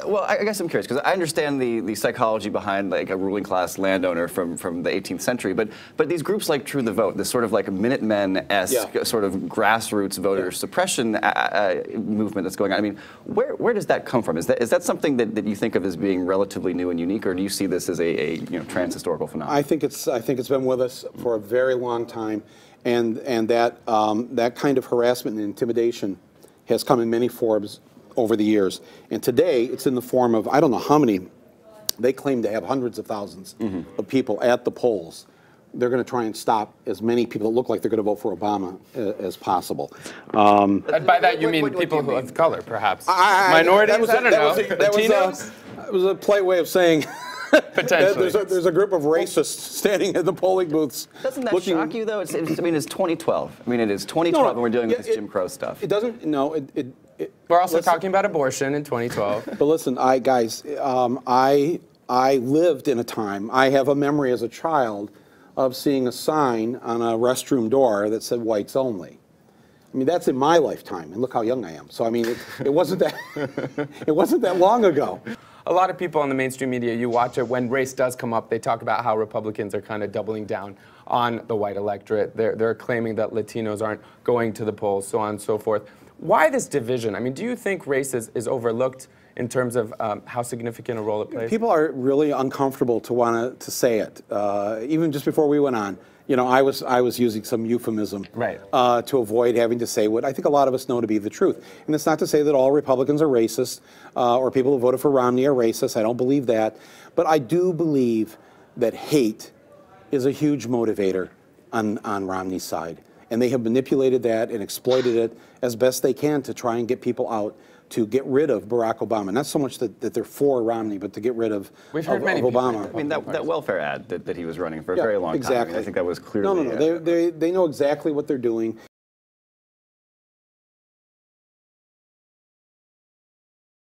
Well, I guess I'm curious because I understand the psychology behind like a ruling class landowner from the 18th century, but these groups like True the Vote, this sort of like Minutemen-esque sort of grassroots voter suppression movement that's going on. I mean, where does that come from? Is that something that you think of as being relatively new and unique, or do you see this as a trans-historical phenomenon? I think it's been with us for a very long time, and that kind of harassment and intimidation has come in many forms over the years. And today, it's in the form of, I don't know how many, they claim to have hundreds of thousands of people at the polls. They're going to try and stop as many people that look like they're going to vote for Obama as possible. And by that you mean people who have color, perhaps? Minorities? I don't know. Latinos? That was a polite way of saying potentially. There's a group of racists standing at the polling booths. Doesn't that shock you, though? I mean, it's 2012. I mean, it is 2012 and we're dealing with this Jim Crow stuff. It doesn't, no, we're also talking about abortion in 2012. But listen, I lived in a time, I have a memory as a child of seeing a sign on a restroom door that said whites only. I mean, that's in my lifetime, and look how young I am. So I mean, it wasn't that it wasn't that long ago. A lot of people in the mainstream media, you watch it, when race does come up, they talk about how Republicans are kind of doubling down on the white electorate. They're claiming that Latinos aren't going to the polls, so on and so forth. Why this division? I mean, do you think race is overlooked in terms of how significant a role it plays? People are really uncomfortable to want to say it. Even just before we went on, you know, I was using some euphemism to avoid having to say what I think a lot of us know to be the truth. And it's not to say that all Republicans are racist or people who voted for Romney are racist. I don't believe that. But I do believe that hate is a huge motivator on Romney's side. And they have manipulated that and exploited it as best they can to try and get people out to get rid of Barack Obama. Not so much that they're for Romney, but to get rid of Obama. I mean, that welfare ad that he was running for a very long time. Exactly. I mean, I think that was clearly... No. They know exactly what they're doing.